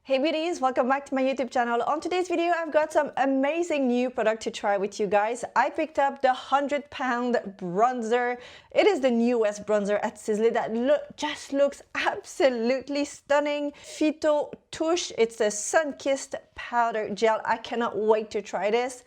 Hey beauties, welcome back to my YouTube channel. On today's video, I've got some amazing new product to try with you guys. I picked up the 100-pound bronzer. It is the newest bronzer at Sisley that just looks absolutely stunning. Phyto-Touche, it's a sun-kissed powder gel. I cannot wait to try this.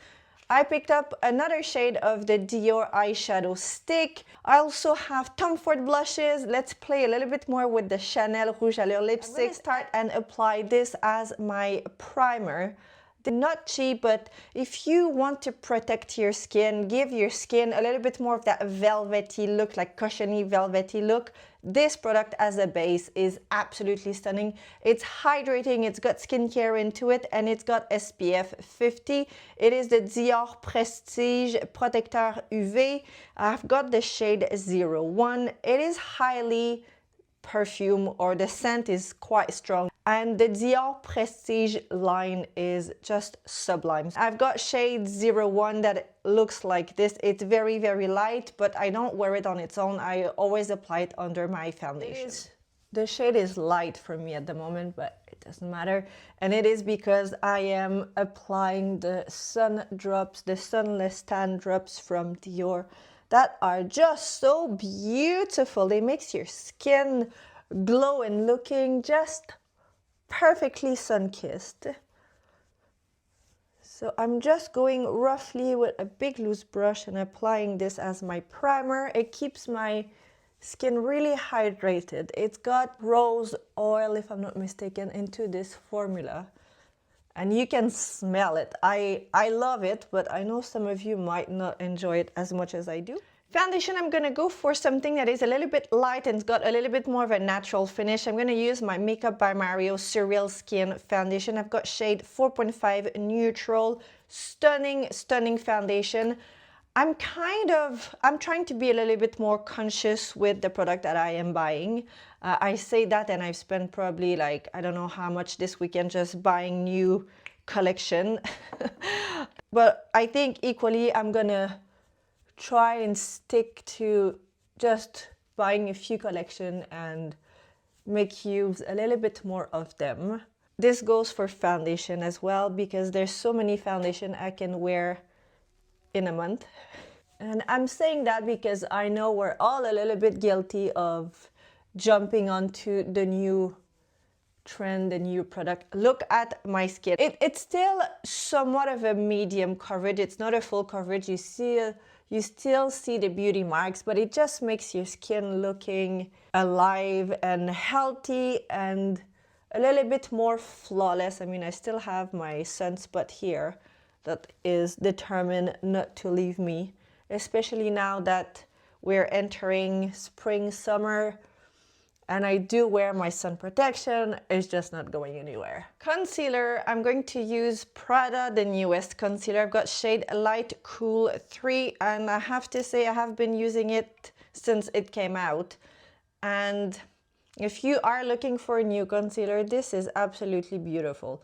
I picked up another shade of the Dior eyeshadow stick. I also have Tom Ford blushes. Let's play a little bit more with the Chanel Rouge à Lèvres lipstick. I'm going to start and apply this as my primer. They're not cheap, but if you want to protect your skin, give your skin a little bit more of that velvety look, like cushiony velvety look, this product as a base is absolutely stunning. It's hydrating, it's got skincare into it, and it's got SPF 50. It is the Dior Prestige Protecteur UV. I've got the shade 01. It is highly perfume, or the scent is quite strong, and the Dior Prestige line is just sublime. I've got shade 01 that looks like this. It's very light, but I don't wear it on its own. I always apply it under my foundation. The shade is light for me at the moment, but it doesn't matter, and it is because I am applying the sun drops, the sunless tan drops from Dior that are just so beautiful. They make your skin glow and looking just perfectly sun-kissed. So I'm just going roughly with a big loose brush and applying this as my primer. It keeps my skin really hydrated. It's got rose oil, if I'm not mistaken, into this formula. And you can smell it. I love it, but I know some of you might not enjoy it as much as I do. Foundation, I'm gonna go for something that is a little bit light and it's got a little bit more of a natural finish. I'm gonna use my Makeup by Mario Surreal Skin Foundation. I've got shade 4.5 Neutral. Stunning foundation. I'm trying to be a little bit more conscious with the product that I am buying. I say that and I've spent probably like, I don't know how much this weekend just buying new collection. But I think equally I'm gonna try and stick to just buying a few collection and make use a little bit more of them. This goes for foundation as well, because there's so many foundation I can wear in a month. And I'm saying that because I know we're all a little bit guilty of jumping onto the new trend, the new product. Look at my skin. It's still somewhat of a medium coverage. It's not a full coverage. You still see the beauty marks, but it just makes your skin looking alive and healthy and a little bit more flawless. I mean, I still have my sunspot here that is determined not to leave me, especially now that we're entering spring, summer, and I do wear my sun protection. It's just not going anywhere. Concealer, I'm going to use Prada, the newest concealer. I've got shade Light Cool 3, and I have to say I have been using it since it came out. And if you are looking for a new concealer, this is absolutely beautiful.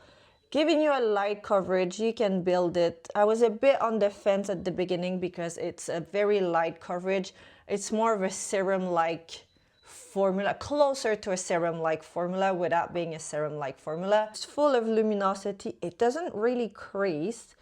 Giving you a light coverage, you can build it. I was a bit on the fence at the beginning because it's a very light coverage. It's more of a serum-like formula, closer to a serum-like formula without being a serum-like formula. It's full of luminosity. It doesn't really crease.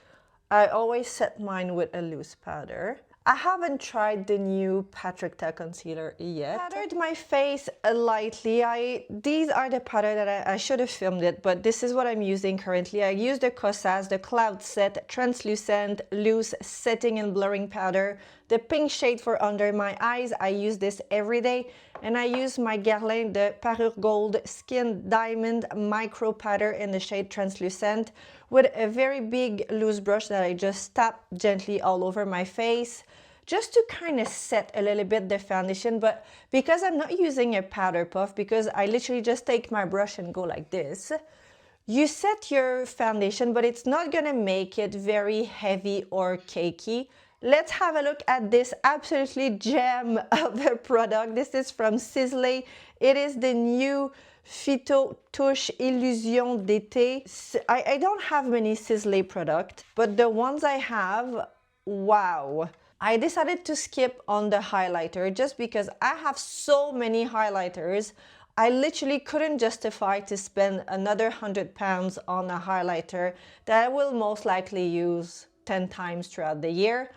I always set mine with a loose powder. I haven't tried the new Patrick Ta concealer yet. I powdered my face lightly. These are the powder that I should have filmed it, but this is what I'm using currently. I use the Cosas, the Cloud Set Translucent Loose Setting and Blurring Powder. The pink shade for under my eyes, I use this every day. And I use my Guerlain, the Parure Gold Skin Diamond Micro Powder in the shade Translucent with a very big loose brush that I just tap gently all over my face, just to kind of set a little bit the foundation. But because I'm not using a powder puff, because I literally just take my brush and go like this, you set your foundation, but it's not gonna make it very heavy or cakey. Let's have a look at this absolutely gem of a product. This is from Sisley. It is the new Phyto-Touche Illusion d'été. I don't have many Sisley products, but the ones I have, wow. I decided to skip on the highlighter just because I have so many highlighters I literally couldn't justify to spend another £100 on a highlighter that I will most likely use 10 times throughout the year.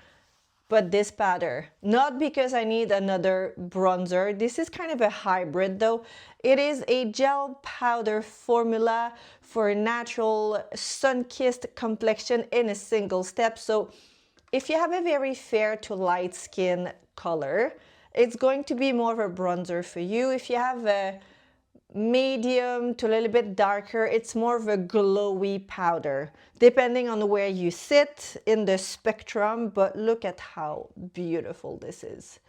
But this powder, not because I need another bronzer. This is kind of a hybrid though. It is a gel powder formula for a natural sun-kissed complexion in a single step. So if you have a very fair to light skin color, it's going to be more of a bronzer for you. If you have a medium to a little bit darker, it's more of a glowy powder, depending on where you sit in the spectrum. But look at how beautiful this is.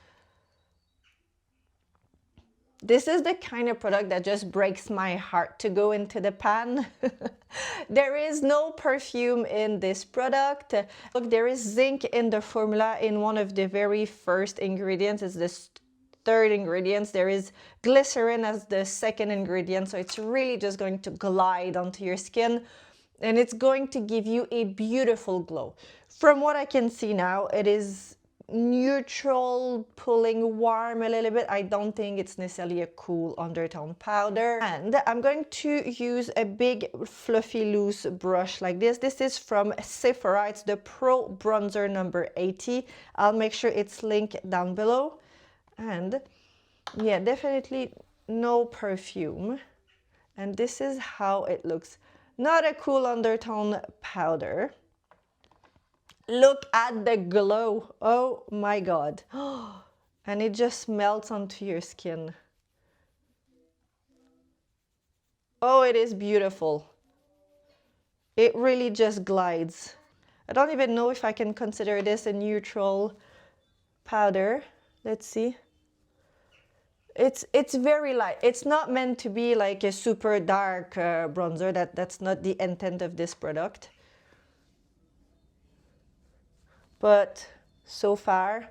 This is the kind of product that just breaks my heart to go into the pan. There is no perfume in this product. Look, there is zinc in the formula in one of the very first ingredients. It's this third ingredient. There is glycerin as the second ingredient, so it's really just going to glide onto your skin and it's going to give you a beautiful glow. From what I can see now, it is neutral, pulling warm a little bit. I don't think it's necessarily a cool undertone powder. And I'm going to use a big fluffy loose brush like this. This is from Sephora. It's the Pro Bronzer number 80. I'll make sure it's linked down below. And yeah, definitely no perfume. And this is how it looks. Not a cool undertone powder. Look at the glow. Oh my God. And it just melts onto your skin. Oh, it is beautiful. It really just glides. I don't even know if I can consider this a neutral powder. Let's see. It's very light. It's not meant to be like a super dark bronzer. That's not the intent of this product. But so far,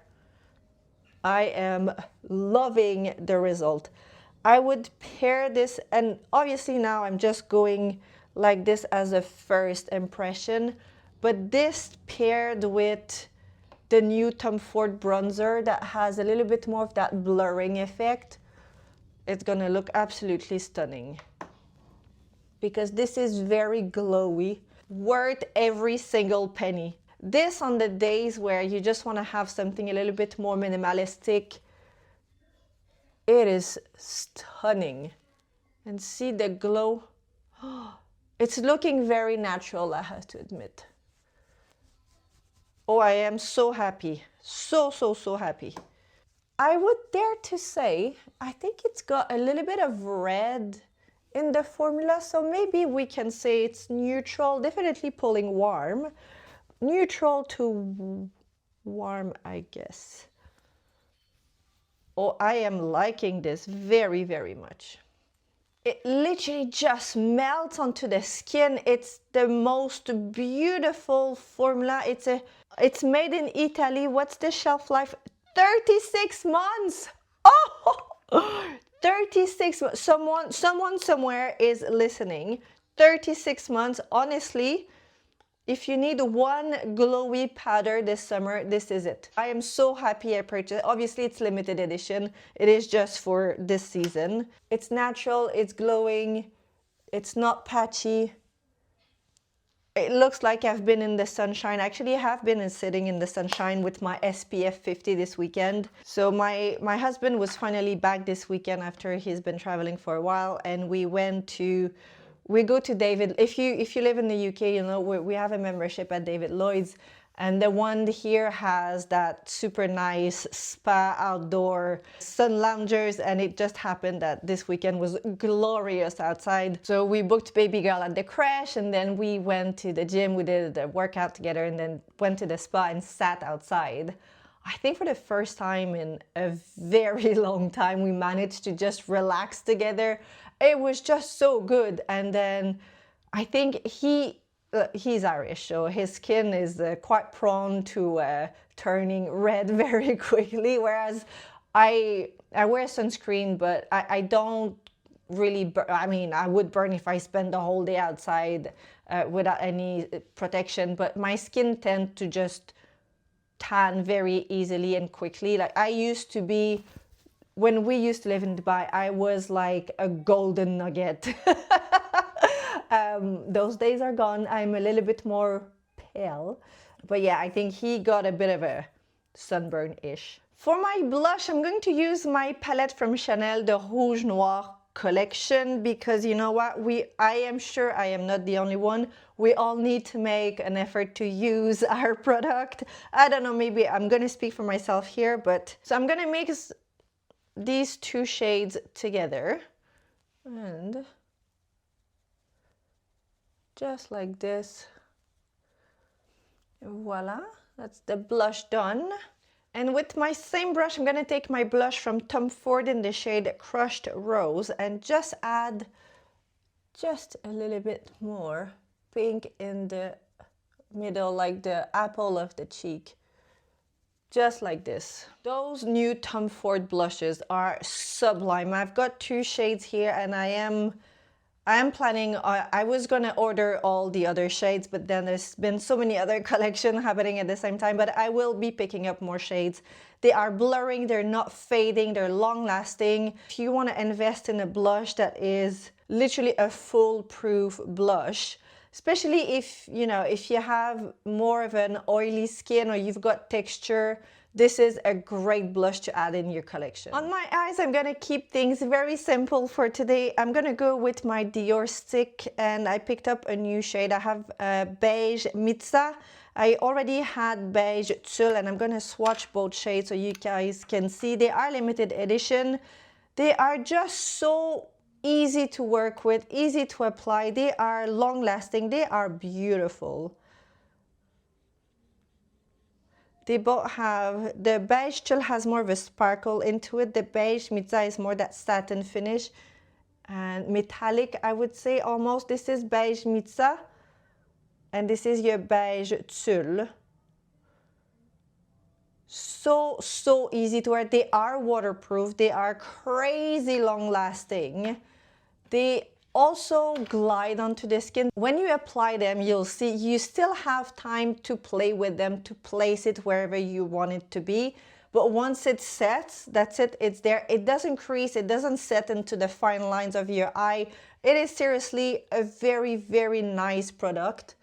I am loving the result. I would pair this, and obviously now I'm just going like this as a first impression, but this paired with the new Tom Ford bronzer that has a little bit more of that blurring effect, it's gonna look absolutely stunning. Because this is very glowy, worth every single penny. This on the days where you just wanna have something a little bit more minimalistic, it is stunning. And see the glow. It's looking very natural, I have to admit. Oh, I am so happy. So happy. I would dare to say, I think it's got a little bit of red in the formula, so maybe we can say it's neutral, definitely pulling warm. Neutral to warm, I guess. Oh, I am liking this very, very much. It literally just melts onto the skin. It's the most beautiful formula. It's made in Italy. What's the shelf life? 36 months. Oh, 36 months. Someone somewhere is listening. 36 months. Honestly, if you need one glowy powder this summer, this is it. I am so happy I purchased. Obviously, it's limited edition. It is just for this season. It's natural, it's glowing, it's not patchy. It looks like I've been in the sunshine. Actually, I have been sitting in the sunshine with my SPF 50 this weekend. So my husband was finally back this weekend after he's been traveling for a while, and we go to David. If you live in the UK, you know we have a membership at David Lloyd's, and the one here has that super nice spa outdoor sun loungers, and it just happened that this weekend was glorious outside. So we booked baby girl at the crash, and then we went to the gym, we did a workout together, and then went to the spa and sat outside. I think for the first time in a very long time, we managed to just relax together. It was just so good. And then I think he's Irish, so his skin is quite prone to turning red very quickly, whereas I wear sunscreen, but I don't really I mean, I would burn if I spend the whole day outside without any protection, but my skin tends to just tan very easily and quickly. Like I used to be when we used to live in Dubai, I was like a golden nugget. Those days are gone. I'm a little bit more pale. But yeah, I think he got a bit of a sunburn-ish. For my blush, I'm going to use my palette from Chanel, the Rouge Noir collection, because you know what, I am sure I am not the only one. We all need to make an effort to use our product. I don't know, maybe I'm gonna speak for myself here, but so I'm gonna mix these two shades together and just like this. Voila, that's the blush done. And with my same brush, I'm gonna take my blush from Tom Ford in the shade Crushed Rose and just add just a little bit more pink in the middle, like the apple of the cheek. Just like this. Those new Tom Ford blushes are sublime. I've got two shades here and I am planning, I was gonna order all the other shades, but then there's been so many other collections happening at the same time, but I will be picking up more shades. They are blurring, they're not fading, they're long lasting. If you wanna invest in a blush that is literally a foolproof blush, especially if, you know, if you have more of an oily skin or you've got texture, this is a great blush to add in your collection. On my eyes, I'm gonna keep things very simple for today. I'm gonna go with my Dior stick and I picked up a new shade. I have beige Mitza. I already had beige Tulle and I'm gonna swatch both shades so you guys can see. They are limited edition. They are just so easy to work with, easy to apply. They are long lasting, they are beautiful. They both have, the beige Tulle has more of a sparkle into it. The beige Mitza is more that satin finish and metallic, I would say almost. This is beige Mitza and this is your beige Tulle. So easy to wear. They are waterproof. They are crazy long lasting. They also glide onto the skin. When you apply them, you'll see you still have time to play with them, to place it wherever you want it to be. But once it sets, that's it, it's there. It doesn't crease, it doesn't set into the fine lines of your eye. It is seriously a very, very nice product.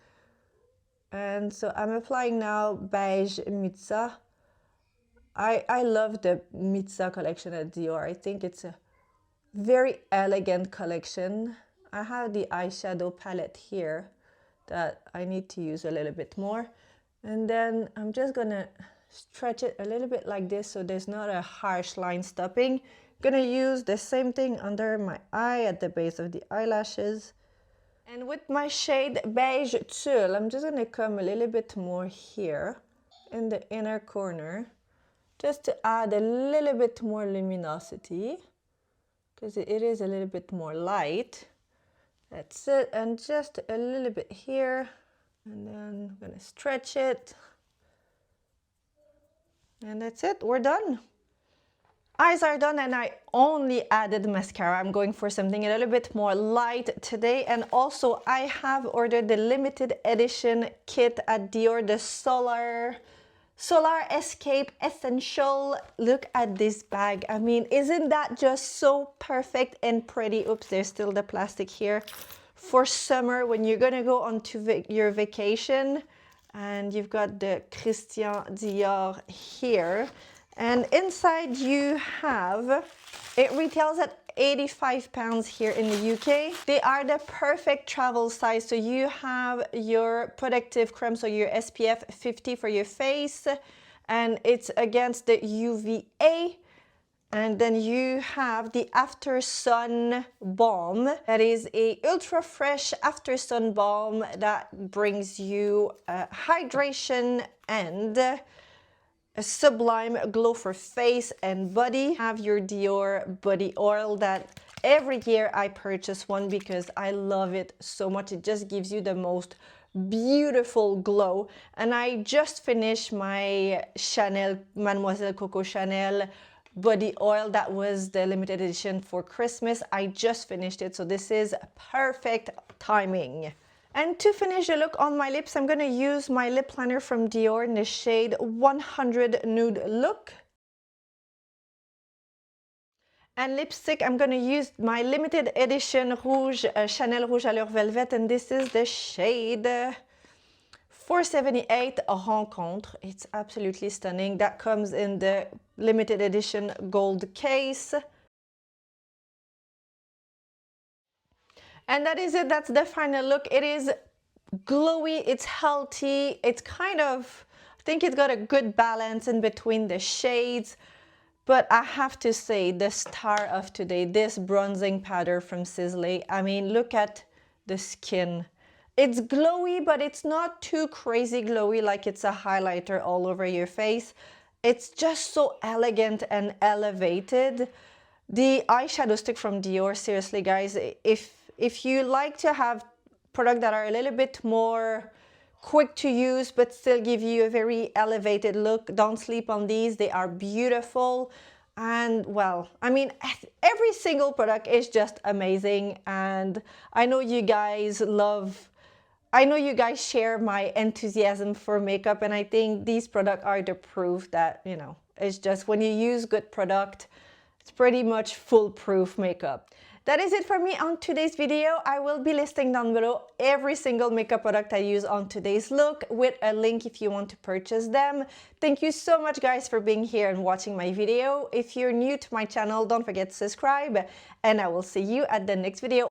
And so I'm applying now beige Mitza. I love the Mitza collection at Dior. I think it's a very elegant collection. I have the eyeshadow palette here that I need to use a little bit more. And then I'm just gonna stretch it a little bit like this so there's not a harsh line stopping. Gonna use the same thing under my eye at the base of the eyelashes. And with my shade beige Tulle, I'm just gonna come a little bit more here in the inner corner just to add a little bit more luminosity, because it is a little bit more light. That's it, and just a little bit here, and then I'm gonna stretch it, and that's it, we're done. Eyes are done and I only added mascara. I'm going for something a little bit more light today, and also I have ordered the limited edition kit at Dior, the Solar Escape Essential. Look at this bag. I mean, isn't that just so perfect and pretty? Oops, there's still the plastic here. For summer, when you're gonna go on to your vacation, and you've got the Christian Dior here. And inside you have, it retails at £85 here in the UK. They are the perfect travel size. So you have your protective cream, so your SPF 50 for your face, and it's against the UVA. And then you have the After Sun Balm. That is a ultra fresh After Sun Balm that brings you hydration and a sublime glow for face and body. Have your Dior body oil that every year I purchase one because I love it so much. It just gives you the most beautiful glow. And I just finished my Chanel, Mademoiselle Coco Chanel body oil. That was the limited edition for Christmas. I just finished it, so this is perfect timing. And to finish the look on my lips, I'm gonna use my lip liner from Dior in the shade 100 Nude Look. And lipstick, I'm going to use my limited edition Rouge, Chanel Rouge Allure Velvet, and this is the shade 478 Rencontre. It's absolutely stunning. That comes in the limited edition gold case. And that is it. That's the final look. It is glowy, it's healthy, it's kind of, I think it's got a good balance in between the shades. But I have to say, the star of today, this bronzing powder from Sisley. I mean, look at the skin. It's glowy, but it's not too crazy glowy like it's a highlighter all over your face. It's just so elegant and elevated. The eyeshadow stick from Dior, seriously guys, if you like to have products that are a little bit more quick to use but still give you a very elevated look, don't sleep on these. They are beautiful. And well, I mean, every single product is just amazing, and I know you guys share my enthusiasm for makeup, and I think these products are the proof that, you know, it's just when you use good product, it's pretty much foolproof makeup. That is it for me on today's video. I will be listing down below every single makeup product I use on today's look with a link if you want to purchase them. Thank you so much guys for being here and watching my video. If you're new to my channel, don't forget to subscribe, and I will see you at the next video.